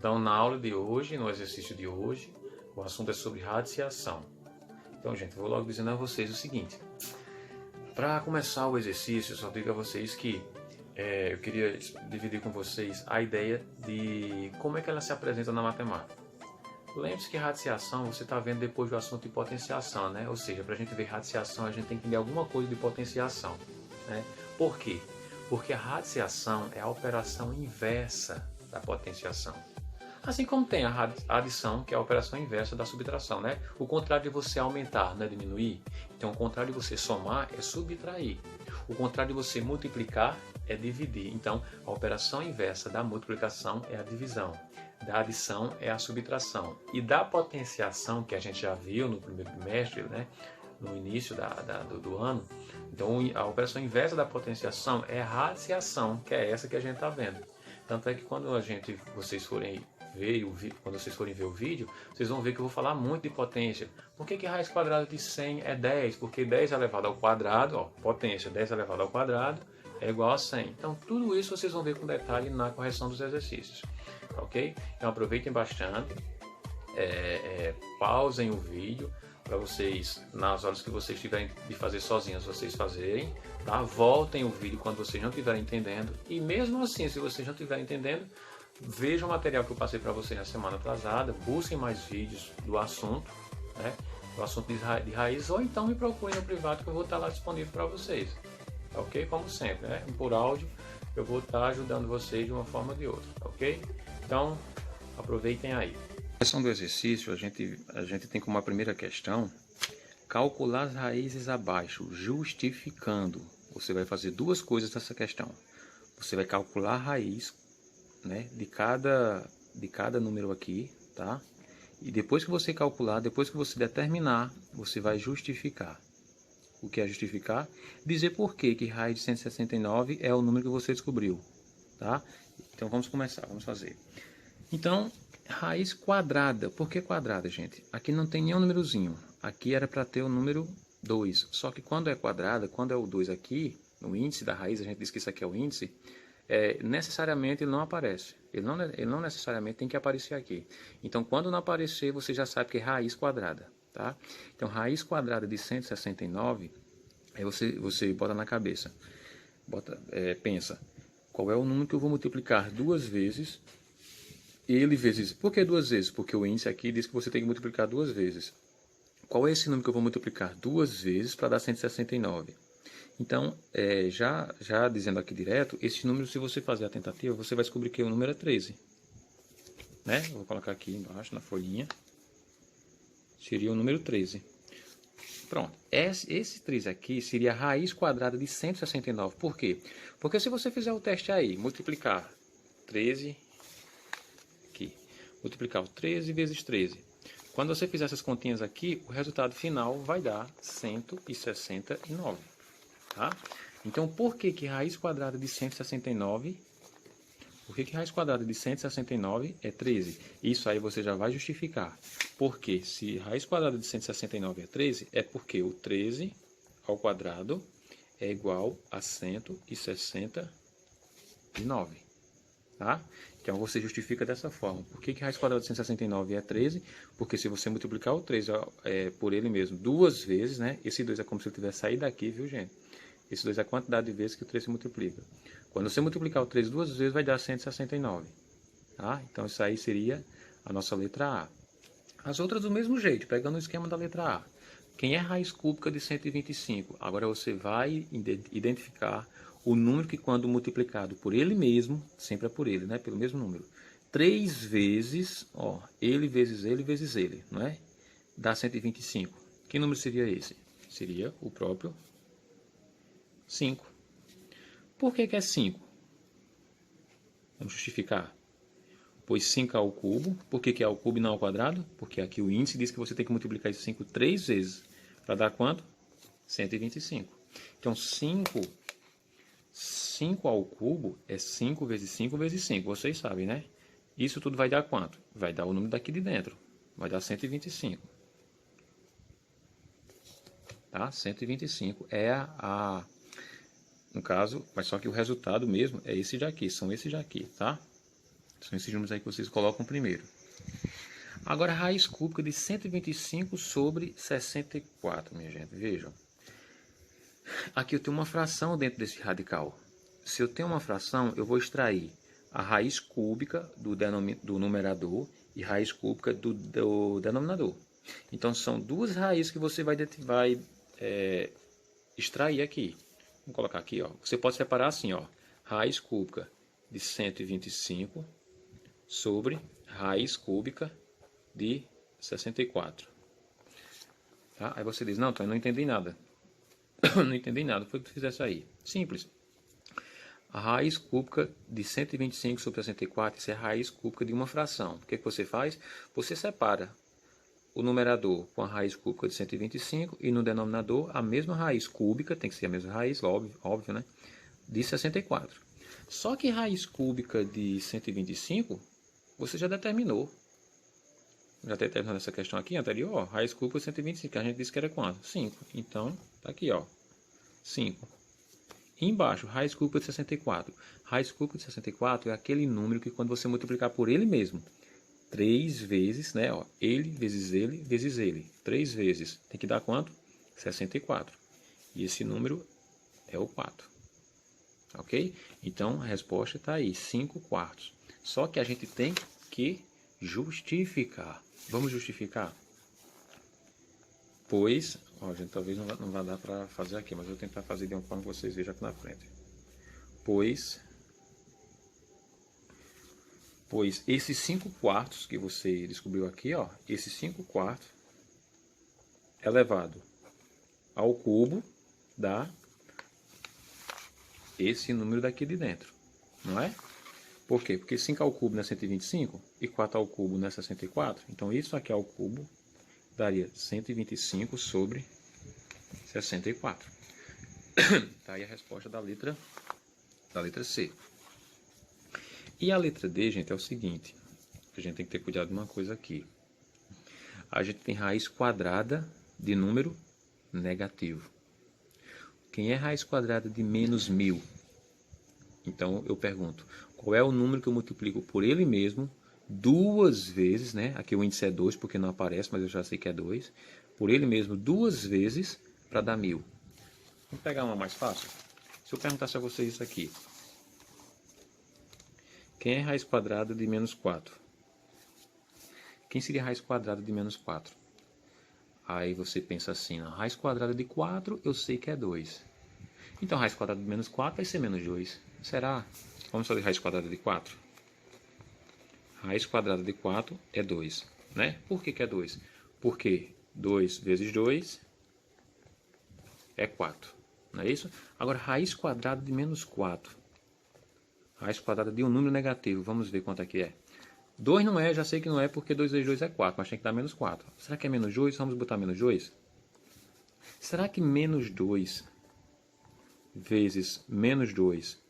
Então, na aula de hoje, no exercício de hoje, o assunto é sobre radiciação. Então, gente, vou logo dizendo a vocês o seguinte. Para começar o exercício, eu só digo a vocês que eu queria dividir com vocês a ideia de como é que ela se apresenta na matemática. Lembre-se que radiciação você está vendo depois do assunto de potenciação, né? Ou seja, para a gente ver radiciação, a gente tem que entender alguma coisa de potenciação, né? Por quê? Porque a radiciação é a operação inversa da potenciação. Assim como tem a adição, que é a operação inversa da subtração, né? O contrário de você aumentar não é diminuir. Então, o contrário de você somar é subtrair. O contrário de você multiplicar é dividir. Então, a operação inversa da multiplicação é a divisão. Da adição é a subtração. E da potenciação, que a gente já viu no primeiro bimestre, né? No início do ano. Então, a operação inversa da potenciação é a radiciação, que é essa que a gente está vendo. Tanto é que quando vocês forem ver o vídeo, vocês vão ver que eu vou falar muito de potência. Por que raiz quadrada de 100 é 10? Porque 10 elevado ao quadrado, ó, potência 10 elevado ao quadrado é igual a 100. Então, tudo isso vocês vão ver com detalhe na correção dos exercícios. Ok? Então, aproveitem bastante, pausem o vídeo, para vocês, nas horas que vocês tiverem de fazer sozinhos, vocês fazerem, tá? Voltem o vídeo quando vocês não estiverem entendendo, e mesmo assim, se vocês não estiverem entendendo, vejam o material que eu passei para vocês na semana atrasada, busquem mais vídeos do assunto, né? Do assunto de raiz, ou então me procurem no privado que eu vou estar lá disponível para vocês, ok? Como sempre, né? Por áudio, eu vou estar ajudando vocês de uma forma ou de outra, ok? Então, aproveitem aí. Na questão do exercício, a gente tem como a primeira questão calcular as raízes abaixo, justificando. Você vai fazer duas coisas nessa questão. Você vai calcular a raiz, né, de cada número aqui, tá? E depois que você calcular, depois que você determinar, você vai justificar. O que é justificar? Dizer por que raiz de 169 é o número que você descobriu, tá? Então vamos começar, vamos fazer. Então, raiz quadrada. Por que quadrada, gente? Aqui não tem nenhum númerozinho. Aqui era para ter o número 2. Só que quando é quadrada, quando é o 2 aqui, no índice da raiz, a gente diz que isso aqui é o índice, necessariamente ele não aparece. Ele não necessariamente tem que aparecer aqui. Então, quando não aparecer, você já sabe que é raiz quadrada, tá? Então, raiz quadrada de 169, aí você bota na cabeça. Pensa, qual é o número que eu vou multiplicar duas vezes? Ele vezes... Por que duas vezes? Porque o índice aqui diz que você tem que multiplicar duas vezes. Qual é esse número que eu vou multiplicar duas vezes para dar 169? Então, já dizendo aqui direto, esse número, se você fazer a tentativa, você vai descobrir que o número é 13. Né? Eu vou colocar aqui embaixo, na folhinha. Seria o número 13. Pronto. Esse 13 aqui seria a raiz quadrada de 169. Por quê? Porque se você fizer o teste aí, multiplicar 13... multiplicar o 13 vezes 13. Quando você fizer essas continhas aqui, o resultado final vai dar 169. Tá? Então, por que raiz quadrada de 169? Por que raiz quadrada de 169 é 13? Isso aí você já vai justificar. Porque se raiz quadrada de 169 é 13, é porque o 13 ao quadrado é igual a 169. Tá? Então você justifica dessa forma. Por que raiz quadrada de 169 é 13? Porque se você multiplicar o 13 por ele mesmo duas vezes, né? Esse 2 é como se ele tivesse saído daqui, viu, gente? Esse 2 é a quantidade de vezes que o 13 se multiplica. Quando você multiplicar o 13 duas vezes, vai dar 169. Tá? Então isso aí seria a nossa letra A. As outras do mesmo jeito, pegando o esquema da letra A. Quem é raiz cúbica de 125? Agora você vai identificar o número que, quando multiplicado por ele mesmo, sempre é por ele, né? Pelo mesmo número. 3 vezes, ó, ele vezes ele, não é? Dá 125. Que número seria esse? Seria o próprio 5. Por que é 5? Vamos justificar. Pois 5 é ao cubo. Por que é ao cubo e não ao quadrado? Porque aqui o índice diz que você tem que multiplicar esse 5 3 vezes. Para dar quanto? 125. Então, 5 ao cubo é 5 vezes 5 vezes 5. Vocês sabem, né? Isso tudo vai dar quanto? Vai dar o número daqui de dentro. Vai dar 125. Tá? 125 é no caso, mas só que o resultado mesmo é esse daqui. São esses daqui, tá? São esses números aí que vocês colocam primeiro. Agora, a raiz cúbica de 125 sobre 64, minha gente. Vejam. Aqui eu tenho uma fração dentro desse radical. Se eu tenho uma fração, eu vou extrair a raiz cúbica do numerador e raiz cúbica do denominador. Então, são duas raízes que você vai extrair aqui. Vou colocar aqui, ó. Você pode separar assim, ó. Raiz cúbica de 125 sobre raiz cúbica de 64. Tá? Aí você diz, não, então eu não entendi nada. Não entendi nada, foi o que tu fizesse aí. Simples. A raiz cúbica de 125 sobre 64, isso é a raiz cúbica de uma fração. O que você faz? Você separa o numerador com a raiz cúbica de 125 e no denominador a mesma raiz cúbica, tem que ser a mesma raiz, óbvio, né? De 64. Só que raiz cúbica de 125, você já determinou. Já determinou essa questão aqui anterior, ó, raiz cúbica de 125, que a gente disse que era quanto? 5. Então, tá aqui, ó, 5. E embaixo, raiz cúbica de 64. Raiz cúbica de 64 é aquele número que quando você multiplicar por ele mesmo, 3 vezes, né, ó, ele vezes ele vezes ele, 3 vezes, tem que dar quanto? 64. E esse número é o 4. Ok? Então, a resposta está aí, 5 quartos. Só que a gente tem que justificar. Vamos justificar? Pois, ó, gente, talvez não vá dar para fazer aqui, mas eu vou tentar fazer de uma forma que vocês vejam aqui na frente. Pois esses 5 quartos que você descobriu aqui, ó, esses 5 quartos elevado ao cubo dá esse número daqui de dentro, não é? Por quê? Porque 5 ao cubo não é 125 e 4 ao cubo não é 64. Então, isso aqui ao cubo daria 125 sobre 64. Tá aí a resposta da letra C. E a letra D, gente, é o seguinte. A gente tem que ter cuidado de uma coisa aqui. A gente tem raiz quadrada de número negativo. Quem é raiz quadrada de menos 1000? Então, eu pergunto, qual é o número que eu multiplico por ele mesmo duas vezes, né? Aqui o índice é 2 porque não aparece, mas eu já sei que é 2. Por ele mesmo duas vezes para dar 1000. Vamos pegar uma mais fácil? Se eu perguntasse a vocês isso aqui. Quem é raiz quadrada de menos 4? Quem seria raiz quadrada de menos 4? Aí você pensa assim, a raiz quadrada de 4 eu sei que é 2. Então, raiz quadrada de menos 4 vai ser menos 2. Será? Vamos fazer raiz quadrada de 4? Raiz quadrada de 4 é 2, né? Por que é 2? Porque 2 vezes 2 é 4, não é isso? Agora, raiz quadrada de menos 4. Raiz quadrada de um número negativo. Vamos ver quanto é que é. 2 não é, já sei que não é porque 2 vezes 2 é 4, mas tem que dar menos 4. Será que é menos 2? Vamos botar menos 2? Será que menos 2 vezes menos 2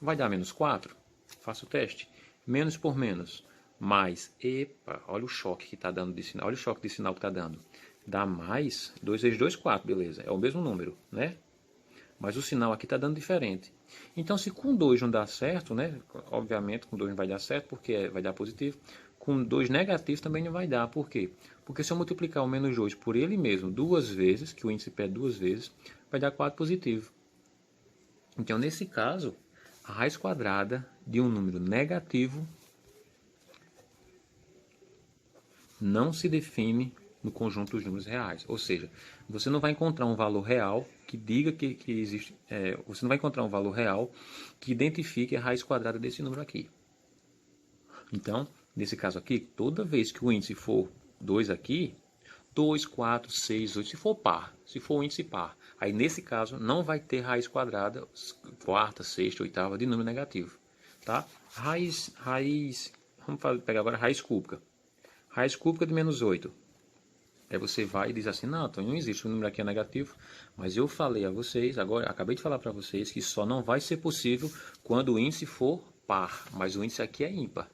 vai dar menos 4? Faça o teste. Menos por menos. Mais. Epa, olha o choque que está dando de sinal. Olha o choque de sinal que está dando. Dá mais. 2 vezes 2, 4, beleza. É o mesmo número, né? Mas o sinal aqui está dando diferente. Então, se com 2 não dá certo, né? Obviamente, com 2 não vai dar certo, porque vai dar positivo. Com 2 negativos também não vai dar. Por quê? Porque se eu multiplicar o menos 2 por ele mesmo duas vezes, que o índice pede duas vezes, vai dar 4 positivo. Então, nesse caso, a raiz quadrada de um número negativo não se define no conjunto dos números reais. Ou seja, você não vai encontrar um valor real que diga que existe... você não vai encontrar um valor real que identifique a raiz quadrada desse número aqui. Então, nesse caso aqui, toda vez que o índice for 2 aqui, 2, 4, 6, 8, se for par, se for um índice par, aí nesse caso não vai ter raiz quadrada, quarta, sexta, oitava de número negativo. Tá? Vamos pegar agora a raiz cúbica. Raiz cúbica de menos 8. Aí você vai e diz assim, não, então não existe, o número aqui é negativo, mas eu falei a vocês, agora acabei de falar para vocês que só não vai ser possível quando o índice for par, mas o índice aqui é ímpar.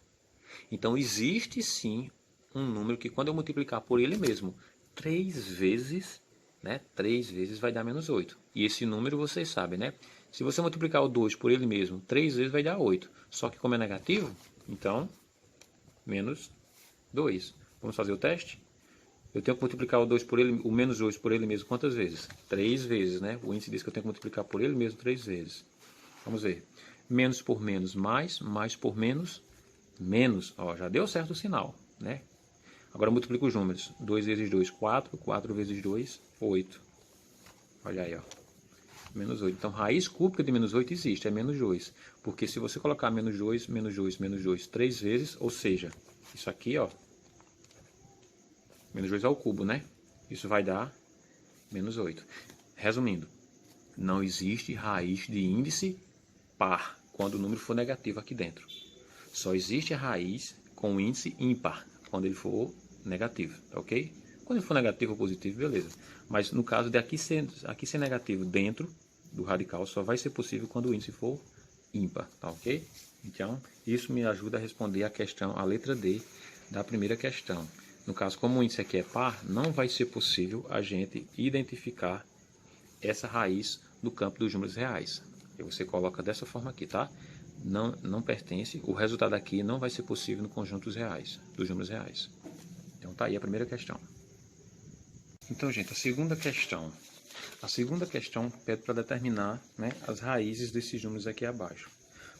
Então existe sim um número que quando eu multiplicar por ele mesmo 3 vezes, né, 3 vezes vai dar menos 8. E esse número vocês sabem, né? Se você multiplicar o 2 por ele mesmo 3 vezes vai dar 8. Só que como é negativo, Então, menos 2. Vamos fazer o teste? Eu tenho que multiplicar o 2 por ele, o menos 2 por ele mesmo quantas vezes? 3 vezes, né? O índice diz que eu tenho que multiplicar por ele mesmo 3 vezes. Vamos ver. Menos por menos, mais por menos, menos. Ó, já deu certo o sinal, né? Agora eu multiplico os números. 2 vezes 2, 4. 4 vezes 2, 8. Olha aí, ó. Menos 8. Então, raiz cúbica de menos 8 existe, é menos 2. Porque se você colocar menos 2, menos 2, menos 2, 3 vezes, ou seja, isso aqui, ó, menos 2 ao cubo, né? Isso vai dar menos 8. Resumindo, não existe raiz de índice par quando o número for negativo aqui dentro. Só existe a raiz com o índice ímpar quando ele for negativo, tá ok? Quando ele for negativo ou positivo, beleza. Mas no caso de aqui ser negativo dentro do radical, só vai ser possível quando o índice for ímpar, tá ok? Então, isso me ajuda a responder a questão, a letra D da primeira questão. No caso, como o índice aqui é par, não vai ser possível a gente identificar essa raiz no campo dos números reais. E você coloca dessa forma aqui, tá? Não pertence, o resultado aqui não vai ser possível no conjunto dos reais, dos números reais. Então tá aí a primeira questão. Então, gente, a segunda questão. A segunda questão pede para determinar, né, as raízes desses números aqui abaixo.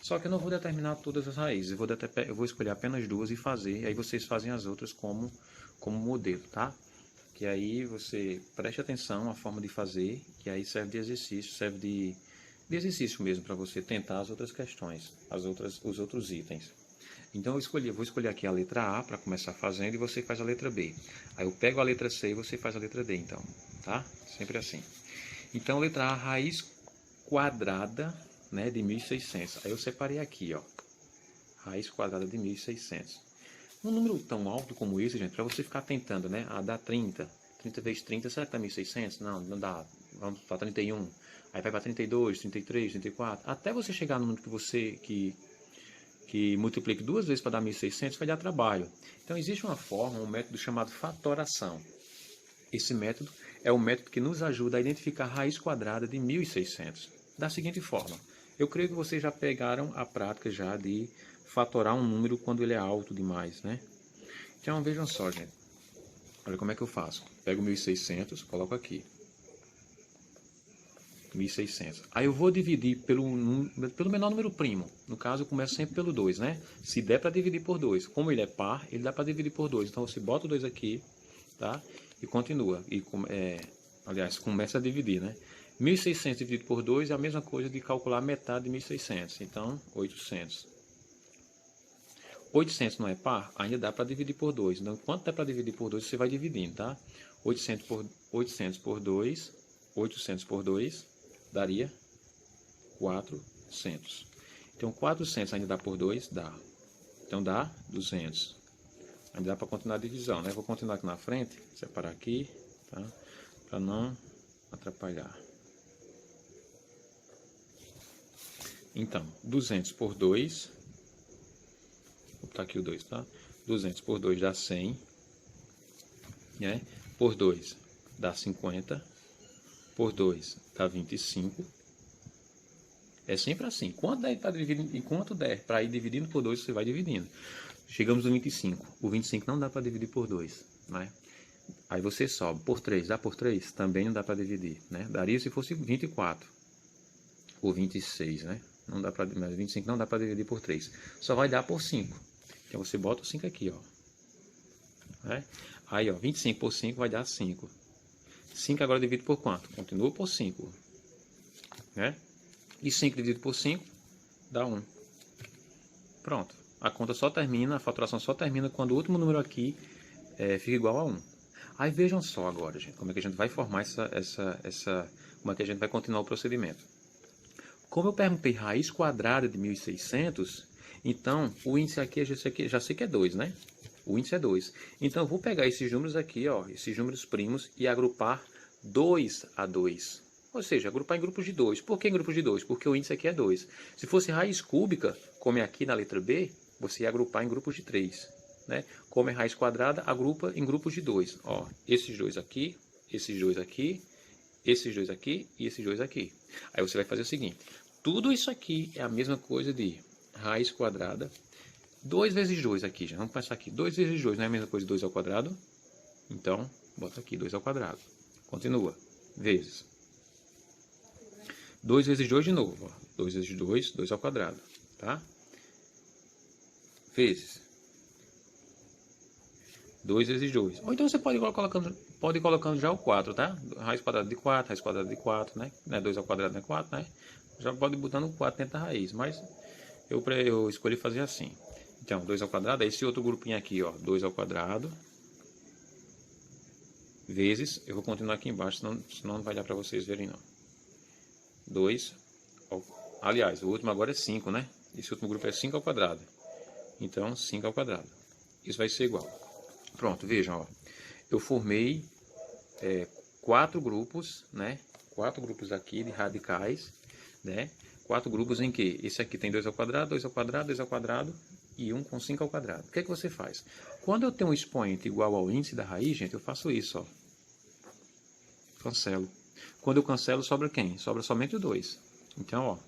Só que eu não vou determinar todas as raízes, eu vou escolher apenas duas e fazer, e aí vocês fazem as outras como modelo, tá? Que aí você preste atenção à forma de fazer, que aí serve de exercício, serve de exercício mesmo para você tentar as outras questões, os outros itens. Então eu vou escolher aqui a letra A para começar fazendo e você faz a letra B. Aí eu pego a letra C e você faz a letra D, então, tá? Sempre assim. Então, letra A, raiz quadrada, né, de 1.600. Aí eu separei aqui, ó, raiz quadrada de 1.600. Um número tão alto como esse, gente, para você ficar tentando, né, dá 30. 30 vezes 30, será que dá 1.600? Não, não dá. Vamos para 31. Aí vai para 32, 33, 34. Até você chegar no número que multiplique duas vezes para dar 1.600, vai dar trabalho. Então, existe uma forma, um método chamado fatoração. Esse método é o método que nos ajuda a identificar a raiz quadrada de 1.600. Da seguinte forma, eu creio que vocês já pegaram a prática já de fatorar um número quando ele é alto demais, né? Então, vejam só, gente. Olha como é que eu faço. Pego 1.600, coloco aqui. 1.600. Aí eu vou dividir pelo menor número primo. No caso, eu começo sempre pelo 2, né? Se der para dividir por 2. Como ele é par, ele dá para dividir por 2. Então, você bota o 2 aqui, tá? E continua. Aliás, começa a dividir, né? 1.600 dividido por 2 é a mesma coisa de calcular metade de 1.600. Então, 800. 800 não é par? Ainda dá para dividir por 2. Então, quanto dá para dividir por 2, você vai dividindo, tá? 800 por 2, 800 por 2, daria 400. Então, 400 ainda dá por 2? Dá. Então, dá 200. Ainda dá para continuar a divisão, né? Vou continuar aqui na frente, separar aqui, tá? Para não atrapalhar. Então, 200 por 2, vou botar aqui o 2, tá? 200 por 2 dá 100, né? Por 2 dá 50, por 2 dá 25. É sempre assim. Quanto der para dividir, enquanto der para ir dividindo por 2, você vai dividindo. Chegamos no 25. O 25 não dá para dividir por 2, né? Aí você sobe. Por 3, dá por 3? Também não dá para dividir, né? Daria se fosse 24. Ou 26, né? Não dá para, mas 25 não dá para dividir por 3. Só vai dar por 5. Então você bota o 5 aqui, ó. Né? Aí, ó, 25 por 5 vai dar 5. 5 agora dividido por quanto? Continua por 5. Né? E 5 dividido por 5 dá 1. Pronto. A conta só termina, a faturação só termina quando o último número aqui fica igual a 1. Aí vejam só agora, gente, como é que a gente vai formar como é que a gente vai continuar o procedimento. Como eu perguntei raiz quadrada de 1.600, então o índice aqui eu já sei que é 2, né? O índice é 2. Então eu vou pegar esses números aqui, ó, esses números primos, e agrupar 2 a 2. Ou seja, agrupar em grupos de 2. Por que em grupos de 2? Porque o índice aqui é 2. Se fosse raiz cúbica, como é aqui na letra B, você ia agrupar em grupos de 3. Né? Como é raiz quadrada, agrupa em grupos de 2. Ó, esses dois aqui, esses dois aqui, esses dois aqui e esses dois aqui. Aí você vai fazer o seguinte. Tudo isso aqui é a mesma coisa de raiz quadrada 2 vezes 2 aqui, já. Vamos começar aqui. 2 vezes 2 não é a mesma coisa de 2 ao quadrado? Então, bota aqui 2 ao quadrado. Continua. Vezes. 2 vezes 2 de novo. 2 vezes 2, 2 ao quadrado. Tá? Vezes. 2 vezes 2. Ou então você pode ir colocando já o 4, tá? Raiz quadrada de 4, raiz quadrada de 4, né? Não é 2 ao quadrado, não é 4, né? Já pode ir botando o 4 dentro da raiz, mas eu escolhi fazer assim. Então, 2 ao quadrado é esse outro grupinho aqui, ó. 2 ao quadrado. Vezes, eu vou continuar aqui embaixo, senão não vai dar para vocês verem não. 2, aliás, o último agora é 5, né? Esse último grupo é 5 ao quadrado. Então, 5 ao quadrado. Isso vai ser igual. Pronto, vejam, ó. Eu formei 4 grupos, né? 4 grupos aqui de radicais, né? 4 grupos em que esse aqui tem 2 ao quadrado, 2 ao quadrado, 2 ao quadrado e um com 5 ao quadrado. O que é que você faz? Quando eu tenho um expoente igual ao índice da raiz, gente, eu faço isso, ó. Cancelo. Quando eu cancelo, sobra quem? Sobra somente o 2. Então, ó,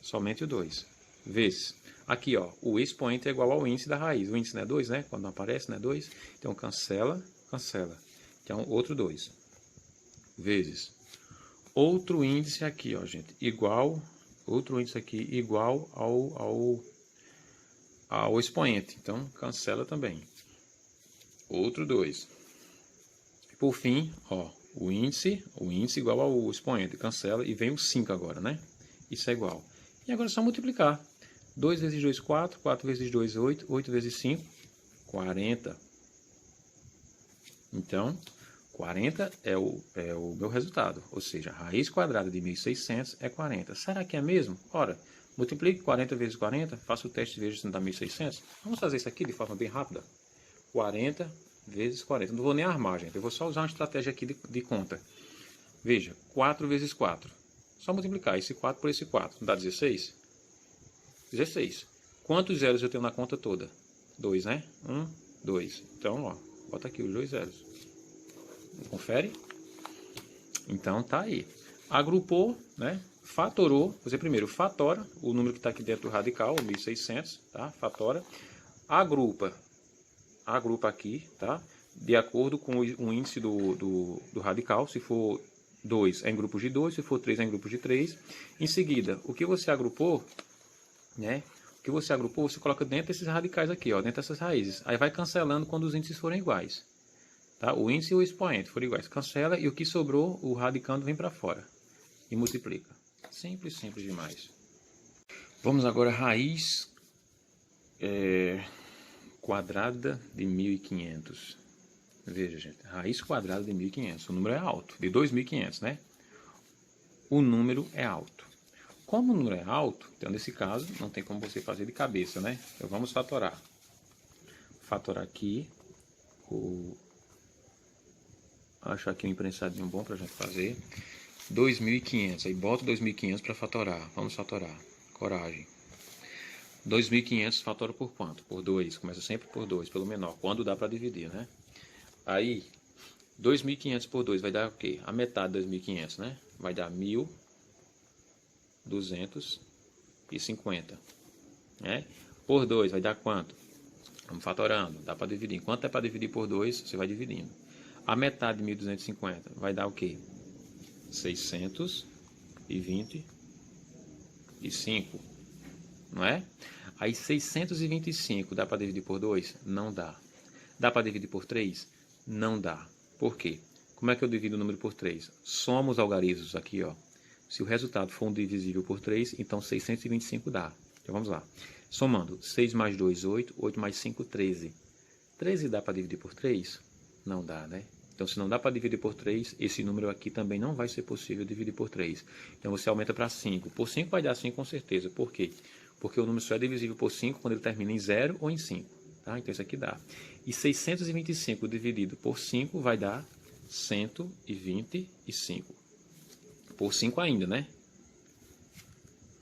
somente o 2. Vezes. Aqui, ó, o expoente é igual ao índice da raiz. O índice não é 2, né? Quando não aparece, não é 2. Então, cancela, cancela. Então, outro 2. Vezes. Outro índice aqui, ó, gente. Igual, outro índice aqui igual ao expoente. Então, cancela também. Outro 2. Por fim, ó, o índice igual ao expoente. Cancela e vem o 5 agora, né? Isso é igual. E agora é só multiplicar. 2 vezes 2, 4. 4 vezes 2, 8. 8 vezes 5, 40. Então, 40 é o meu resultado. Ou seja, a raiz quadrada de 1.600 é 40. Será que é mesmo? Ora, multiplique 40 vezes 40. Faça o teste e veja se não dá 1.600. Vamos fazer isso aqui de forma bem rápida. 40 vezes 40. Não vou nem armar, gente. Eu vou só usar uma estratégia aqui de conta. Veja, 4 vezes 4. Só multiplicar esse 4 por esse 4. Não dá 16? 16. Quantos zeros eu tenho na conta toda? 2, né? 1, 2. Então, ó, bota aqui os 2 zeros. Confere? Então, tá aí. Agrupou, né? Fatorou. Você primeiro fatora o número que está aqui dentro do radical, o 1.600, tá? Fatora. Agrupa aqui, tá? De acordo com o índice do radical. Se for 2 é em grupos de 2, se for 3 é em grupos de 3. Em seguida, o que você agrupou, né? O que você agrupou, você coloca dentro desses radicais aqui, ó, dentro dessas raízes. Aí vai cancelando quando os índices forem iguais. Tá? O índice e o expoente forem iguais. Cancela e o que sobrou, o radicando vem para fora. E multiplica. Simples, simples demais. Vamos agora à raiz quadrada de 1.500. Veja, gente, raiz quadrada de 1.500. O número é alto, de 2.500, né? O número é alto. Como o número é alto, então nesse caso, não tem como você fazer de cabeça, né? Então vamos fatorar. Fatorar aqui. Acho aqui um imprensadinho bom pra gente fazer. 2.500. Aí bota 2.500 para fatorar. Vamos fatorar. Coragem. 2.500 fatora por quanto? Por 2. Começa sempre por 2, pelo menor. Quando dá para dividir, né? Aí, 2.500 por 2 vai dar o quê? A metade de 2.500, né? Vai dar 1.250. Né? Por 2 vai dar quanto? Vamos fatorando. Dá para dividir. Enquanto é para dividir por 2, você vai dividindo. A metade de 1.250 vai dar o quê? 625. Não é? Aí 625 dá para dividir por 2? Não dá. Dá para dividir por 3? Não dá. Por quê? Como é que eu divido o número por 3? Soma os algarismos aqui, ó. Se o resultado for um divisível por 3, então 625 dá. Então vamos lá. Somando 6 mais 2, 8. 8 mais 5, 13. 13 dá para dividir por 3? Não dá, né? Então, se não dá para dividir por 3, esse número aqui também não vai ser possível dividir por 3. Então, você aumenta para 5. Por 5 vai dar 5 com certeza. Por quê? Porque o número só é divisível por 5 quando ele termina em 0 ou em 5. Tá? Então, isso aqui dá. E 625 dividido por 5 vai dar 125. Por 5 ainda, né?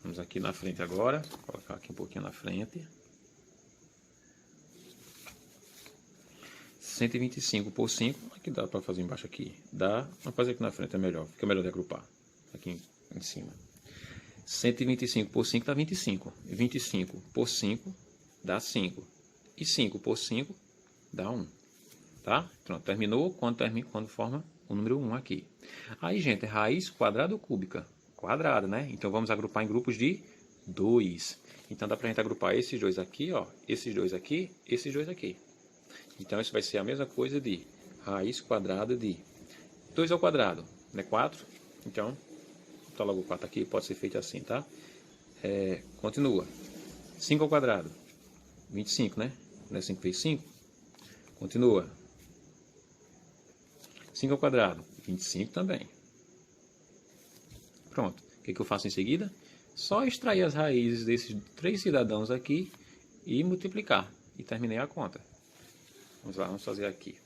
Vamos aqui na frente agora. Vou colocar aqui um pouquinho na frente. 125 por 5, aqui dá para fazer embaixo aqui. Dá, vamos fazer aqui na frente, é melhor. Fica melhor de agrupar. Aqui em cima. 125 por 5 dá 25. 25 por 5 dá 5. E 5 por 5 dá 1. Tá? Pronto, terminou quando forma o número 1 aqui. Aí, gente, raiz quadrada ou cúbica? Quadrada, né? Então vamos agrupar em grupos de 2. Então dá pra gente agrupar esses dois aqui, ó, esses dois aqui, esses dois aqui. Então isso vai ser a mesma coisa de raiz quadrada de 2 ao quadrado, né? 4. Então, botar logo o 4 aqui, pode ser feito assim, tá? Continua. 5 ao quadrado, 25, né? Não é 5 vezes 5? Continua. 5 ao quadrado, 25 também. Pronto. O que eu faço em seguida? Só extrair as raízes desses 3 cidadãos aqui e multiplicar. E terminei a conta. Vamos lá, vamos fazer aqui.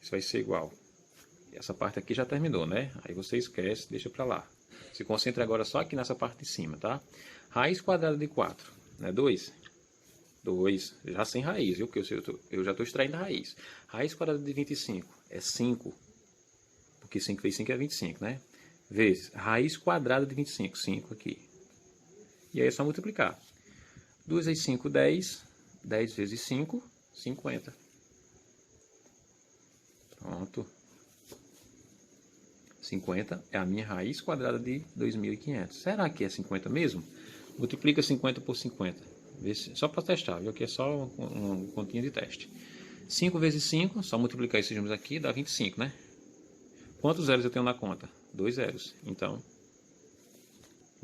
Isso vai ser igual. Essa parte aqui já terminou, né? Aí você esquece, deixa pra lá. Se concentra agora só aqui nessa parte de cima, tá? Raiz quadrada de 4, né? 2. 2, já sem raiz, viu? Porque eu já estou extraindo a raiz. Raiz quadrada de 25 é 5. Porque 5 vezes 5 é 25, né? Vezes raiz quadrada de 25, 5 aqui. E aí é só multiplicar. 2 vezes 5, 10. 10 vezes 5, 50. Pronto. 50 é a minha raiz quadrada de 2.500. Será que é 50 mesmo? Multiplica 50 por 50. Só para testar, viu? Aqui é só uma continha de teste. 5 vezes 5, só multiplicar esses números aqui, dá 25, né? Quantos zeros eu tenho na conta? 2 zeros. Então,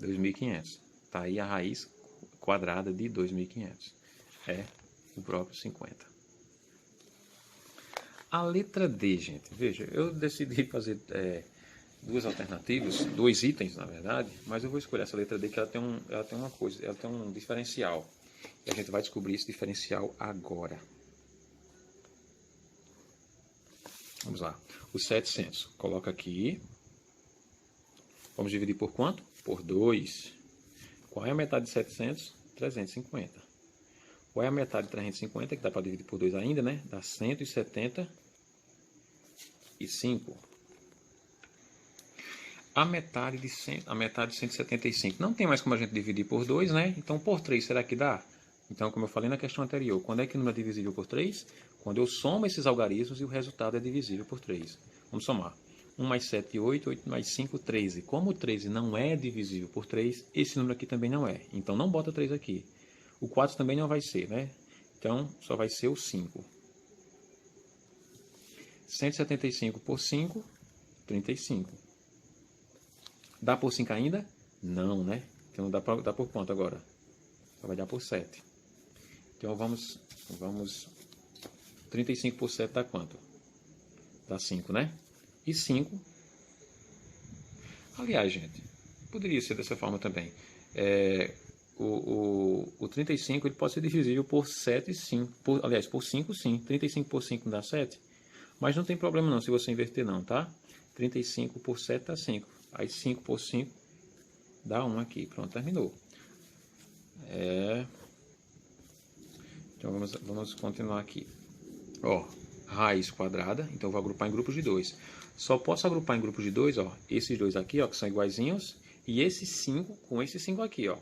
2.500. Está aí a raiz quadrada de 2.500. É o próprio 50. A letra D, gente. Veja, eu decidi fazer duas alternativas, 2 itens, na verdade, mas eu vou escolher essa letra D que ela tem uma coisa, ela tem um diferencial. E a gente vai descobrir esse diferencial agora. Vamos lá. Os 700. Coloca aqui. Vamos dividir por quanto? Por 2. Qual é a metade de 700? 350. Qual é a metade de 350? Que dá para dividir por 2 ainda, né? Dá 175. A metade de 175. Não tem mais como a gente dividir por 2, né? Então, por 3, será que dá? Então, como eu falei na questão anterior, quando é que o número é divisível por 3? Quando eu somo esses algarismos e o resultado é divisível por 3. Vamos somar. 1 mais 7, 8. 8 mais 5, 13. Como o 13 não é divisível por 3, esse número aqui também não é. Então, não bota 3 aqui. O 4 também não vai ser, né? Então, só vai ser o 5. 175 por 5, 35. Dá por 5 ainda? Não, né? Então, dá por quanto agora? Só vai dar por 7. Então, vamos 35 por 7 dá quanto? Dá 5, né? E 5. Aliás, gente, poderia ser dessa forma também. O 35 ele pode ser divisível por 7, sim. Aliás, por 5, sim. 35 por 5 não dá 7. Mas não tem problema não se você inverter não, tá? 35 por 7 dá 5. Aí 5 por 5 dá 1 aqui. Pronto, terminou. Então vamos continuar aqui. Ó, raiz quadrada. Então eu vou agrupar em grupos de 2. Só posso agrupar em grupos de 2, ó. Esses dois aqui, ó, que são iguaizinhos. E esses 5 com esses 5 aqui, ó.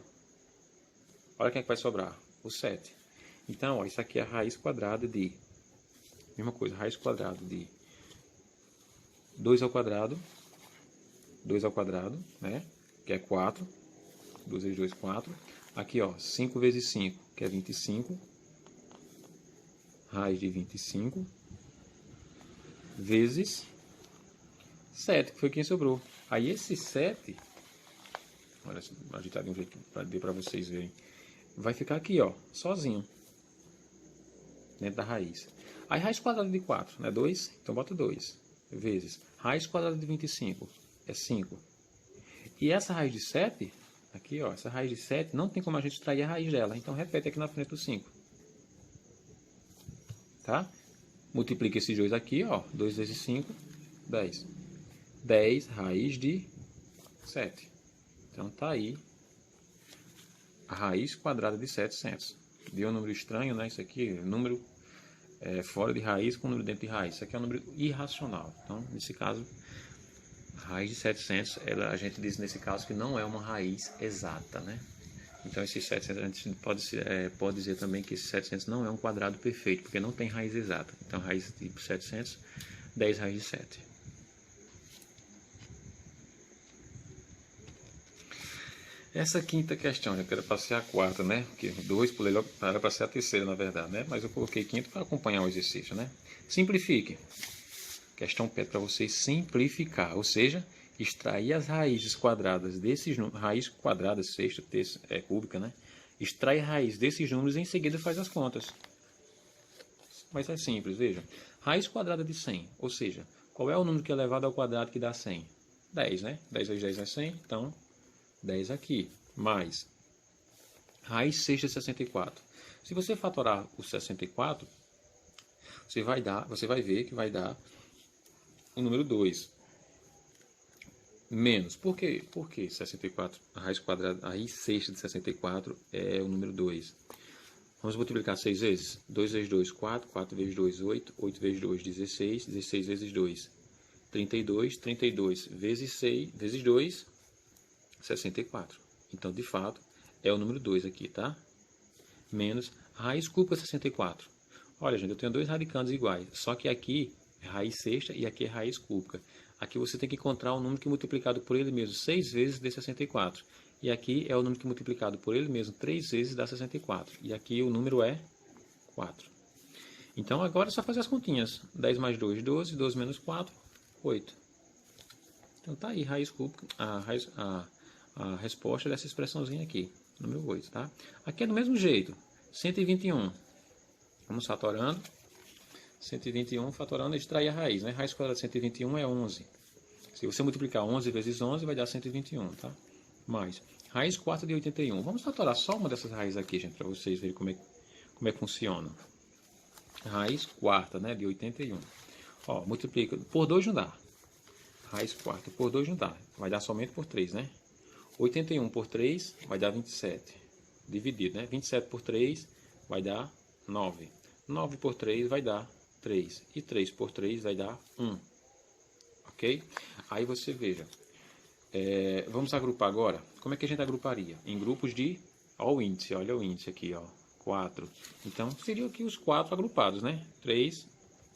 Olha quem é que vai sobrar. O 7. Então, ó, isso aqui é a raiz quadrada de... Mesma coisa, raiz quadrada de 2 ao quadrado. 2 ao quadrado, né? Que é 4. 2 vezes 2, 4. Aqui, ó, 5 vezes 5, que é 25. Raiz de 25. Vezes 7, que foi quem sobrou. Aí esse 7, olha, agitar de um jeito para ver para vocês verem, vai ficar aqui, ó, sozinho, dentro da raiz. Aí raiz quadrada de 4, né? 2, então bota 2, vezes raiz quadrada de 25, é 5. E essa raiz de 7, aqui, ó, essa raiz de 7, não tem como a gente extrair a raiz dela, então repete aqui na frente do 5. Tá? Multiplica esses dois aqui, ó, 2 vezes 5, 10. 10 raiz de 7. Então tá aí a raiz quadrada de 700. Deu um número estranho, né? Isso aqui, número fora de raiz com número dentro de raiz. Isso aqui é um número irracional. Então, nesse caso, a raiz de 700, a gente diz nesse caso que não é uma raiz exata, né? Então esses 700, a gente pode dizer também que esse 700 não é um quadrado perfeito, porque não tem raiz exata. Então raiz de 700, 10 raiz de 7. Essa quinta questão, já que era para ser a quarta, né? Porque 2 pulei logo, era para ser a terceira, na verdade, né? Mas eu coloquei quinta para acompanhar o exercício, né? Simplifique. A questão pede para vocês simplificar, ou seja, extrair as raízes quadradas desses números, raiz quadrada, sexta, terça, cúbica, né? Extrai a raiz desses números e em seguida faz as contas. Mas é simples, veja. Raiz quadrada de 100, ou seja, qual é o número que é elevado ao quadrado que dá 100? 10, né? 10 vezes 10 é 100, então 10 aqui, mais raiz sexta de 64. Se você fatorar o 64, você vai ver que vai dar o número 2. Menos. Por quê? Porque 64, a raiz quadrada, a raiz sexta de 64 é o número 2. Vamos multiplicar 6 vezes? 2 vezes 2, 4. 4 vezes 2, 8. 8 vezes 2, 16. 16 vezes 2, 32. 32 vezes 6, vezes 2, 64. Então, de fato, é o número 2 aqui, tá? Menos raiz cúbica 64. Olha, gente, eu tenho dois radicandos iguais, só que aqui é raiz sexta e aqui é raiz cúbica. Aqui você tem que encontrar o número que multiplicado por ele mesmo 6 vezes dê 64. E aqui é o número que multiplicado por ele mesmo 3 vezes dá 64. E aqui o número é 4. Então, agora é só fazer as continhas. 10 mais 2, 12. 12 menos 4, 8. Então, tá aí, raiz cúbica, a resposta dessa expressãozinha aqui, número 8, tá? Aqui é do mesmo jeito, 121. Vamos fatorando. 121, fatorando, extrair a raiz, né? Raiz quadrada de 121 é 11. Se você multiplicar 11 vezes 11, vai dar 121, tá? Mais raiz quarta de 81. Vamos fatorar só uma dessas raízes aqui, gente, para vocês verem como é que funciona. Raiz quarta, né, de 81. Ó, multiplica por 2 não dá. Raiz quarta por 2 não dá. Vai dar somente por 3, né? 81 por 3 vai dar 27. Dividido, né? 27 por 3 vai dar 9. 9 por 3 vai dar 3. E 3 por 3 vai dar 1. Ok? Aí você veja. Vamos agrupar agora. Como é que a gente agruparia? Em grupos de... Olha o índice. Olha o índice aqui, ó. 4. Então, seriam aqui os 4 agrupados, né? 3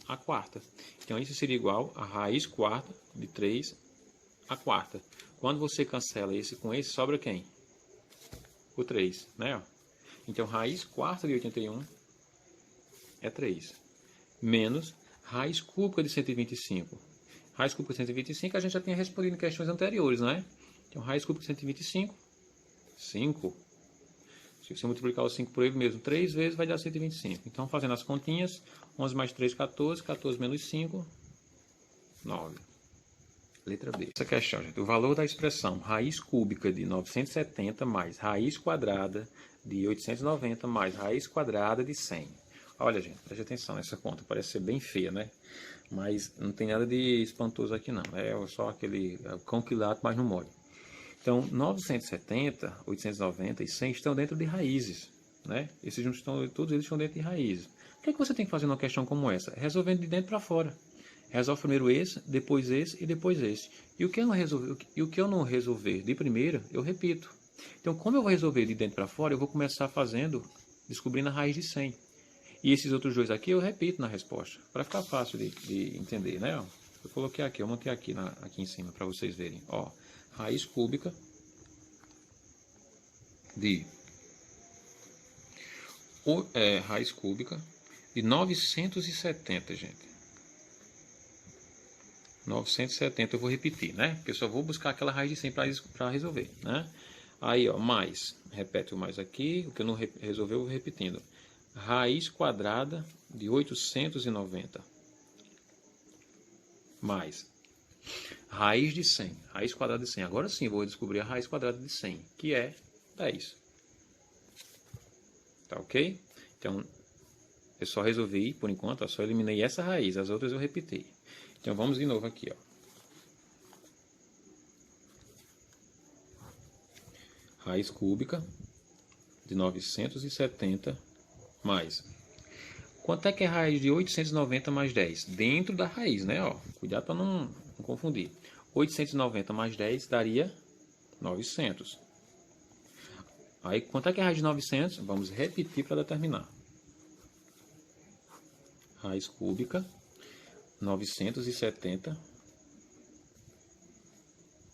a quarta. Então, isso seria igual a raiz quarta de 3 a quarta. Quando você cancela esse com esse, sobra quem? O 3, né? Então, raiz quarta de 81 é 3. Menos raiz cúbica de 125. Raiz cúbica de 125 a gente já tinha respondido em questões anteriores, né? Então, raiz cúbica de 125, 5. Se você multiplicar o 5 por ele mesmo 3 vezes, vai dar 125. Então, fazendo as continhas, 11 mais 3, 14. 14 menos 5, 9. Letra B. Essa questão, gente. O valor da expressão raiz cúbica de 970 mais raiz quadrada de 890 mais raiz quadrada de 100. Olha, gente, preste atenção nessa conta. Parece ser bem feia, né? Mas não tem nada de espantoso aqui, não. É só aquele cão que late, mas não morde. Então, 970, 890 e 100 estão dentro de raízes, né? Esses números todos eles estão dentro de raízes. O que é que você tem que fazer numa questão como essa? Resolvendo de dentro para fora. Resolve primeiro esse e depois esse. E o que eu não resolver de primeira, eu repito. Então, como eu vou resolver de dentro para fora, eu vou começar descobrindo a raiz de 100. E esses outros dois aqui eu repito na resposta, para ficar fácil de entender, né? Eu coloquei aqui, eu montei aqui em cima para vocês verem. Ó, raiz cúbica de raiz cúbica de 970, gente. 970 eu vou repetir, né? Porque eu só vou buscar aquela raiz de 100 para resolver, né? Aí, ó, mais. Repete o mais aqui. O que eu não resolveu, eu vou repetindo. Raiz quadrada de 890. Mais. Raiz de 100. Raiz quadrada de 100. Agora sim, eu vou descobrir a raiz quadrada de 100, que é 10. Tá ok? Então, eu só resolvi, por enquanto, eu só eliminei essa raiz. As outras eu repeti. Então, vamos de novo aqui, ó. Raiz cúbica de 970 mais. Quanto é que é a raiz de 890 mais 10? Dentro da raiz, né? Ó, cuidado para não confundir. 890 mais 10 daria 900. Aí, quanto é que é a raiz de 900? Vamos repetir para determinar. Raiz cúbica, 970,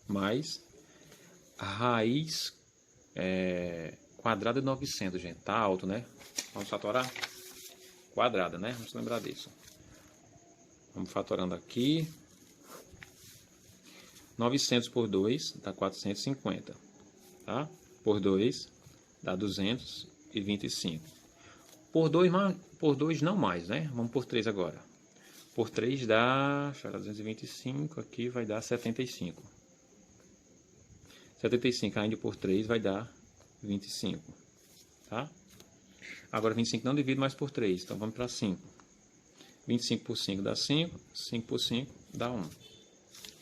mais a raiz quadrada de 900, gente. Tá alto, né? Vamos fatorar? Quadrada, né? Vamos lembrar disso. Vamos fatorando aqui. 900 por 2 dá 450, tá? Por 2 dá 225. Por 2 não mais, né? Vamos por 3 agora. Por 3 dá 225, aqui vai dar 75. 75 ainda por 3 vai dar 25, tá? Agora 25 não divide mais por 3, então vamos para 5. 25 por 5 dá 5, 5 por 5 dá 1.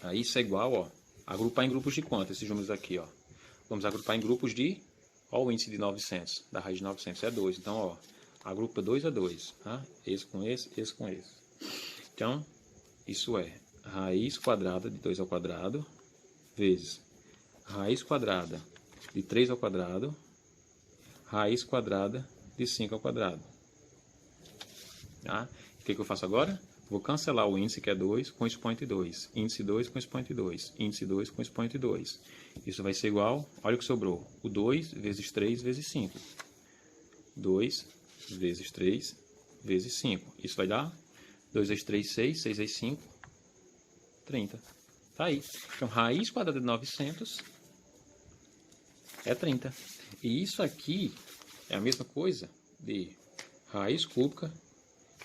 Aí isso é igual, ó, agrupar em grupos de quanto? Esses números aqui, ó. Vamos agrupar em grupos de, ó, o índice de 900, da raiz de 900 é 2. Então, ó, agrupa 2 a 2, tá? Esse com esse com esse. Então, isso é raiz quadrada de 2 ao quadrado vezes raiz quadrada de 3 ao quadrado, raiz quadrada de 5 ao quadrado. Tá? O que eu faço agora? Vou cancelar o índice que é 2 com expoente 2. Índice 2 com expoente 2. Índice 2 com expoente 2. Isso vai ser igual, olha o que sobrou. O 2 vezes 3 vezes 5. 2 vezes 3 vezes 5. Isso vai dar 2 vezes 3, 6. 6 vezes 5, 30. Tá aí. Então, raiz quadrada de 900 é 30. E isso aqui é a mesma coisa de raiz cúbica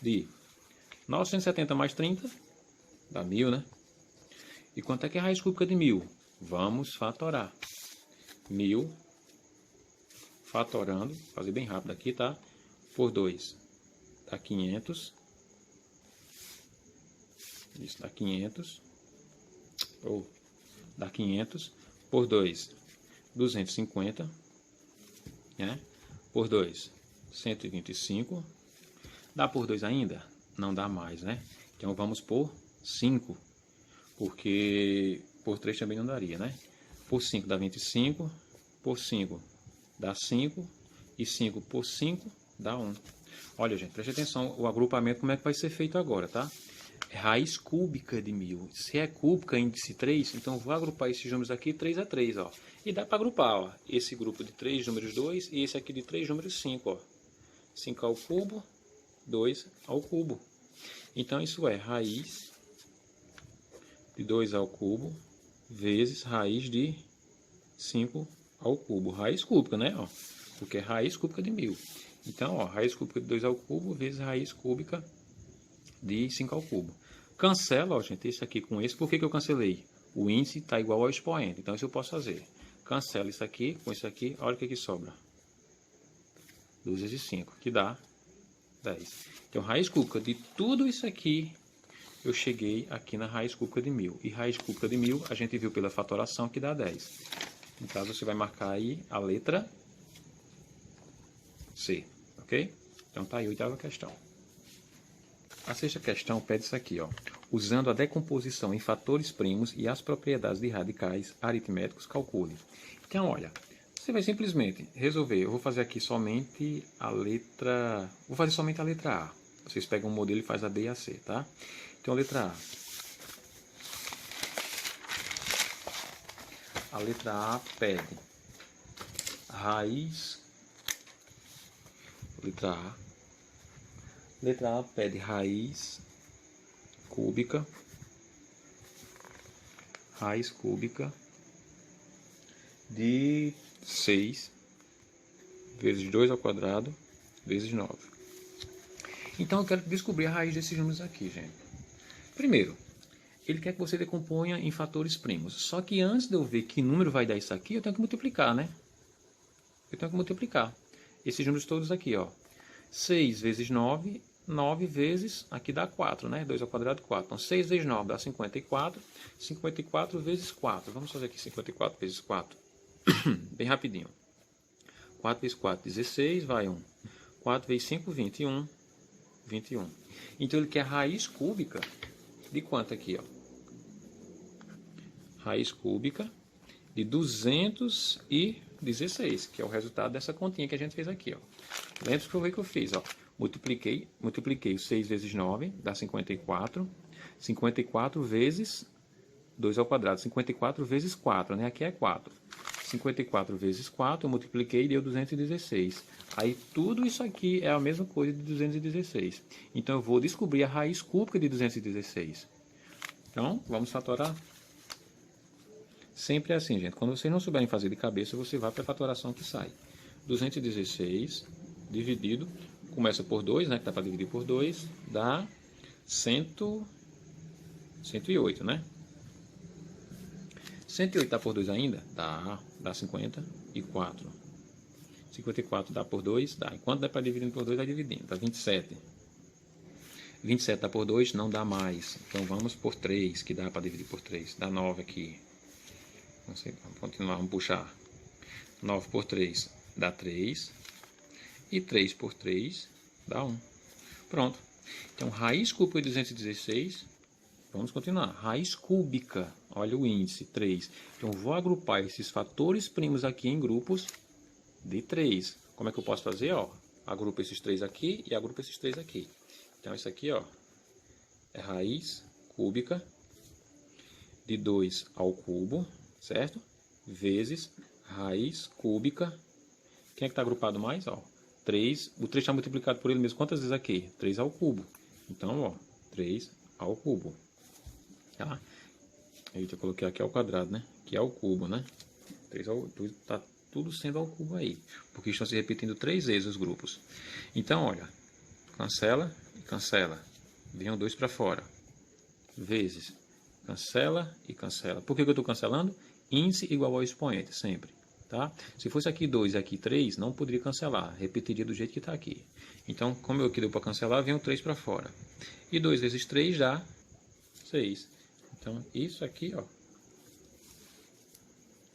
de 970 mais 30 dá 1000, né? E quanto é que é a raiz cúbica de 1000? Vamos fatorar. 1000 fatorando, fazer bem rápido aqui, tá? Por 2 dá 500. Isso dá 500. Ou dá 500 por 2, 250, né? Por 2, 125. Dá por 2 ainda? Não dá mais, né? Então vamos por 5, porque por 3 também não daria, né? Por 5 dá 25, por 5 dá 5, e 5 por 5 dá 1. Olha, gente, preste atenção, o agrupamento como é que vai ser feito agora, tá? É raiz cúbica de 1000. Se é cúbica, índice 3, então vou agrupar esses números aqui 3 a 3, ó. E dá para agrupar, ó, esse grupo de 3, números 2, e esse aqui de 3, números 5, ó. 5 ao cubo, 2 ao cubo. Então, isso é raiz de 2 ao cubo vezes raiz de 5 ao cubo. Raiz cúbica, né? Ó, porque é raiz cúbica de 1000. Então, ó, raiz cúbica de 2 ao cubo vezes raiz cúbica de 5 ao cubo. Cancela, ó, gente, esse aqui com esse. Por que eu cancelei? O índice está igual ao expoente. Então, isso eu posso fazer. Cancela isso aqui com isso aqui. Olha o que sobra. 2 vezes 5, que dá 10. Então, raiz cúbica de tudo isso aqui, eu cheguei aqui na raiz cúbica de 1000. E raiz cúbica de 1000, a gente viu pela fatoração que dá 10. No caso, você vai marcar aí a letra C, ok? Então, tá aí a 8ª questão. A 6ª questão pede isso aqui, ó. Usando a decomposição em fatores primos e as propriedades de radicais aritméticos, calcule. Então, olha, você vai simplesmente resolver. Eu vou fazer aqui somente a letra... Vou fazer somente a letra A. Vocês pegam um modelo e faz a B e a C, tá? Então, a letra A. A letra A pede raiz... Letra A. Letra A pede raiz cúbica de 6 vezes 2 ao quadrado vezes 9. Então eu quero descobrir a raiz desses números aqui, gente. Primeiro, ele quer que você decomponha em fatores primos. Só que antes de eu ver que número vai dar isso aqui, eu tenho que multiplicar, né? Eu tenho que multiplicar esses números todos aqui, ó. 6 vezes 9... 9 vezes, aqui dá 4, né? 2 ao quadrado, 4. Então, 6 vezes 9 dá 54. 54 vezes 4. Vamos fazer aqui 54 vezes 4. Bem rapidinho. 4 vezes 4, 16, vai 1. 4 vezes 5, 21. 21. Então, ele quer raiz cúbica de quanto aqui, ó? Raiz cúbica de 225. 16, que é o resultado dessa continha que a gente fez aqui, ó. Lembra que eu fiz, ó. Multipliquei o 6 vezes 9, dá 54. 54 vezes 2 ao quadrado, 54 vezes 4, né? Aqui é 4. 54 vezes 4, eu multipliquei e deu 216. Aí tudo isso aqui é a mesma coisa de 216. Então eu vou descobrir a raiz cúbica de 216. Então, vamos fatorar. Sempre é assim, gente. Quando vocês não souberem fazer de cabeça, você vai para a fatoração que sai. 216 dividido, começa por 2, né? Que dá para dividir por 2, dá 108, né? 108 dá por 2 ainda? Dá 54. 54 dá por 2? Dá. Enquanto dá para dividir por 2, vai dividindo. Dá 27. 27 dá por 2? Não dá mais. Então vamos por 3, que dá para dividir por 3. Dá 9 aqui. Vamos continuar, vamos puxar. 9 por 3 dá 3. E 3 por 3 dá 1. Pronto. Então, raiz cúbica de 216. Vamos continuar. Raiz cúbica. Olha o índice, 3. Então, vou agrupar esses fatores primos aqui em grupos de 3. Como é que eu posso fazer? Ó, agrupo esses 3 aqui e agrupo esses 3 aqui. Então, isso aqui, ó, é raiz cúbica de 2 ao cubo, certo? Vezes raiz cúbica. Quem é que está agrupado mais? Ó, 3. O 3 está multiplicado por ele mesmo. Quantas vezes aqui? 3 ao cubo. Então, ó, 3 ao cubo. Tá? Eita, eu coloquei aqui ao quadrado, né? Que é o cubo, né? 3 ao, tá tudo sendo ao cubo aí. Porque estão se repetindo 3 vezes os grupos. Então, olha. Cancela e cancela. Vem o 2 para fora. Vezes. Cancela e cancela. Por que eu estou cancelando? Índice igual ao expoente, sempre. Tá? Se fosse aqui 2 e aqui 3, não poderia cancelar. Repetiria do jeito que está aqui. Então, como eu aqui deu para cancelar, vem o 3 para fora. E 2 vezes 3 dá 6. Então, isso aqui, ó.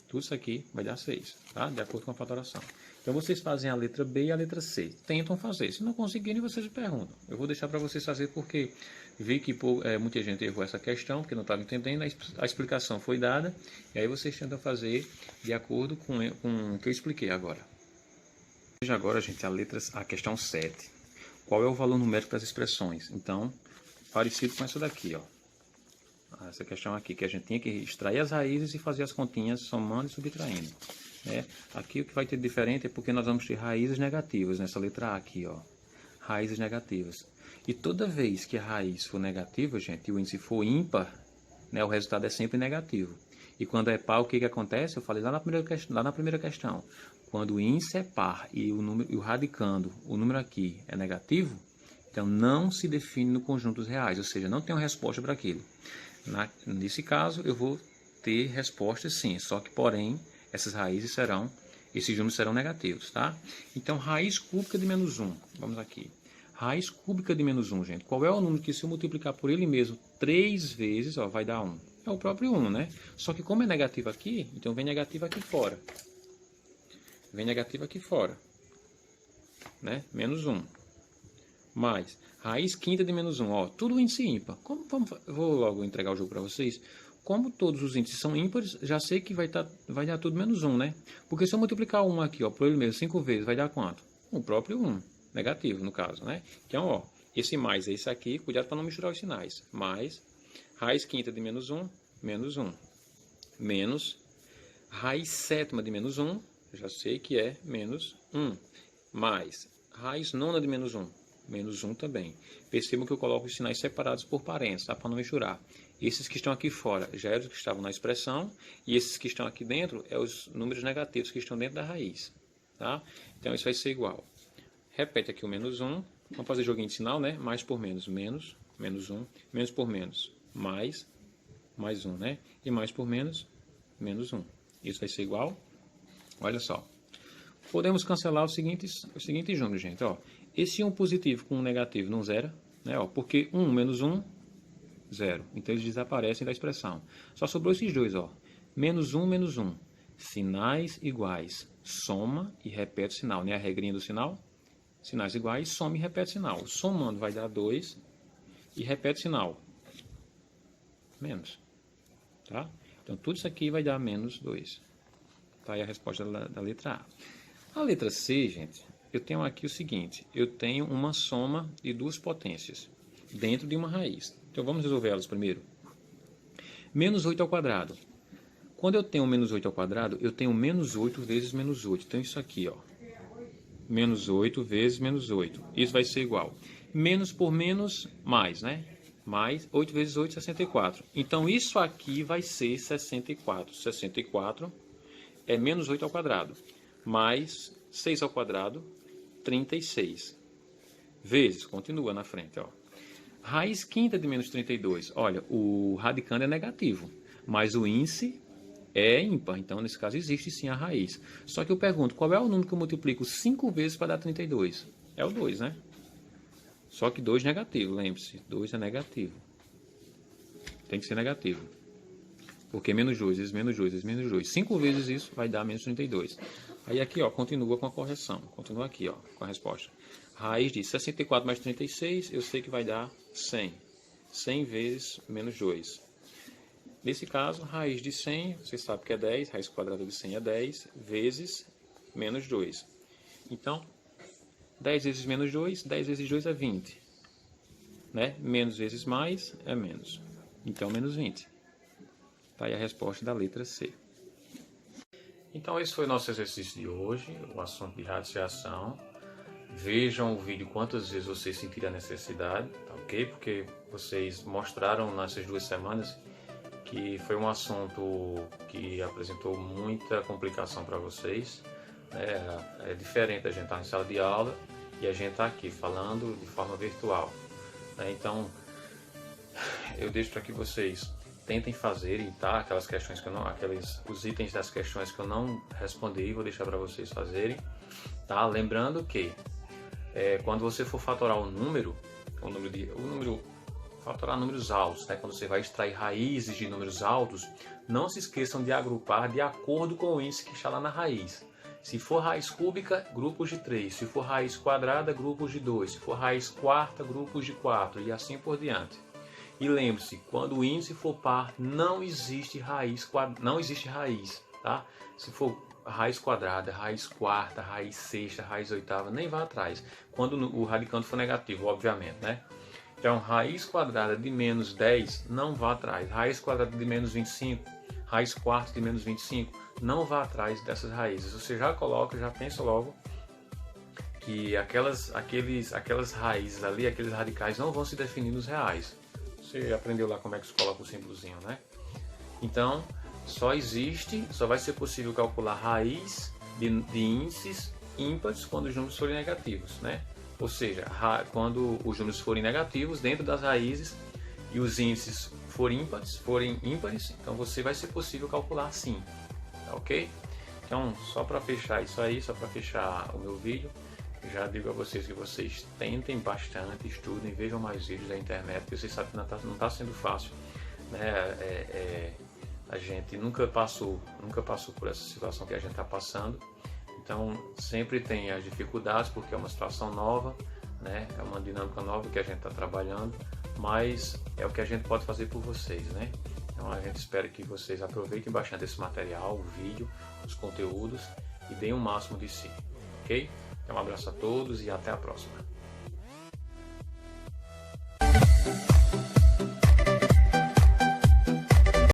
Tudo isso aqui vai dar 6, tá? De acordo com a fatoração. Então, vocês fazem a letra B e a letra C. Tentam fazer. Se não conseguirem, vocês me perguntam. Eu vou deixar para vocês fazer porque vi que muita gente errou essa questão, porque não estava entendendo. A explicação foi dada. E aí vocês tentam fazer de acordo com o que eu expliquei agora. Veja agora, gente, a questão 7. Qual é o valor numérico das expressões? Então, parecido com essa daqui, ó. Essa questão aqui, que a gente tinha que extrair as raízes e fazer as continhas somando e subtraindo. Né? Aqui o que vai ter diferente é porque nós vamos ter raízes negativas, nessa letra A aqui, ó. Raízes negativas. E toda vez que a raiz for negativa, gente, e o índice for ímpar, né, o resultado é sempre negativo. E quando é par, o que acontece? Eu falei lá na primeira questão. Quando o índice é par e o radicando, o número aqui é negativo, então não se define no conjunto dos reais, ou seja, não tem uma resposta para aquilo. Nesse caso, eu vou ter resposta sim, só que, porém, esses números serão negativos, tá? Então, raiz cúbica de menos 1. Vamos aqui. Raiz cúbica de menos 1, gente. Qual é o número que, se eu multiplicar por ele mesmo 3 vezes, ó, vai dar 1? É o próprio 1, né? Só que como é negativo aqui, então vem negativo aqui fora. Vem negativo aqui fora. Né? Menos 1. Mais raiz quinta de menos 1. Ó, tudo índice ímpar. Vou logo entregar o jogo para vocês. Como todos os índices são ímpares, já sei que vai dar tudo menos 1, né? Porque se eu multiplicar 1 aqui, ó, por ele mesmo 5 vezes, vai dar quanto? O próprio 1. Negativo, no caso, né? Então, ó, esse mais é esse aqui. Cuidado para não misturar os sinais. Mais raiz quinta de menos 1, menos 1. Menos raiz sétima de menos 1, já sei que é menos 1. Mais raiz nona de menos 1. Menos 1 também. Percebam que eu coloco os sinais separados por parênteses, tá? Para não misturar. Esses que estão aqui fora já eram os que estavam na expressão, e esses que estão aqui dentro são os números negativos que estão dentro da raiz. Tá? Então isso vai ser igual. Repete aqui o menos 1. Vamos fazer joguinho de sinal, né? Mais por menos, menos, menos 1. Menos por menos, mais 1, né? E mais por menos, menos 1. Isso vai ser igual. Olha só. Podemos cancelar os seguintes números, gente. Ó. Esse 1 positivo com 1 negativo não zera, né? Ó, porque 1 menos 1, 0. Então eles desaparecem da expressão. Só sobrou esses dois, ó. Menos 1, menos 1. Sinais iguais. Soma e repete o sinal, né? A regrinha do sinal. Sinais iguais, soma e repete o sinal. Somando vai dar 2 e repete o sinal. Menos. Tá? Então tudo isso aqui vai dar menos 2. Tá aí a resposta da letra A. A letra C, gente, eu tenho aqui o seguinte, eu tenho uma soma de duas potências dentro de uma raiz. Então vamos resolver elas primeiro. Menos 8 ao quadrado. Quando eu tenho menos 8 ao quadrado, eu tenho menos 8 vezes menos 8. Então isso aqui, ó, menos 8 vezes menos 8. Isso vai ser igual. Menos por menos, mais, né? Mais 8 vezes 8, 64. Então isso aqui vai ser 64. 64 é menos 8 ao quadrado. Mais 6 ao quadrado, 36. Vezes, continua na frente, ó. Raiz quinta de menos 32. Olha, o radicando é negativo, mas o índice é ímpar. Então, nesse caso, existe sim a raiz. Só que eu pergunto, qual é o número que eu multiplico 5 vezes para dar 32? É o 2, né? Só que 2 negativo, lembre-se. 2 é negativo. Tem que ser negativo. Porque menos 2 vezes menos 2 vezes menos 2. 5 vezes isso vai dar menos 32. Aí aqui, ó, continua com a correção. Continua aqui, ó, com a resposta. Raiz de 64 mais 36, eu sei que vai dar 100. 100 vezes menos 2. Nesse caso, raiz de 100, você sabe que é 10, raiz quadrada de 100 é 10, vezes menos 2. Então, 10 vezes menos 2, 10 vezes 2 é 20. Né? Menos vezes mais é menos. Então, menos 20. Tá aí a resposta da letra C. Então, esse foi o nosso exercício de hoje, o assunto de radiciação. Vejam o vídeo quantas vezes vocês sentirem a necessidade, tá ok? Porque vocês mostraram nessas 2 semanas que foi um assunto que apresentou muita complicação para vocês. É diferente a gente estar em sala de aula e a gente estar aqui falando de forma virtual. Então, eu deixo para que vocês tentem fazerem, tá? Aquelas questões que eu não, os itens das questões que eu não respondi, vou deixar para vocês fazerem, tá? Lembrando que quando você for fatorar o número, fatorar números altos, né? Quando você vai extrair raízes de números altos, não se esqueçam de agrupar de acordo com o índice que está lá na raiz. Se for raiz cúbica, grupos de 3. Se for raiz quadrada, grupos de 2. Se for raiz quarta, grupos de 4. E assim por diante. E lembre-se, quando o índice for par, não existe raiz, tá? Se for raiz quadrada, raiz quarta, raiz sexta, raiz oitava, nem vá atrás. Quando o radicando for negativo, obviamente, né? Então, raiz quadrada de menos 10, não vá atrás. Raiz quadrada de menos 25, raiz quarta de menos 25, não vá atrás dessas raízes. Você já coloca, já pensa logo que aquelas raízes ali, aqueles radicais não vão se definir nos reais. Você aprendeu lá como é que se coloca o símbolozinho, né? Então, só vai ser possível calcular raiz de índices ímpares quando os números forem negativos, né? Ou seja, quando os números forem negativos dentro das raízes e os índices forem ímpares, então vai ser possível calcular sim, tá ok? Então, só para fechar isso aí, só para fechar o meu vídeo, já digo a vocês que vocês tentem bastante, estudem, vejam mais vídeos da internet, porque vocês sabem que não está sendo fácil, né? A gente nunca passou por essa situação que a gente está passando. Então, sempre tem as dificuldades, porque é uma situação nova, né? É uma dinâmica nova que a gente está trabalhando, mas é o que a gente pode fazer por vocês, né? Então, a gente espera que vocês aproveitem bastante esse material, o vídeo, os conteúdos e deem o máximo de si, ok? Então, um abraço a todos e até a próxima.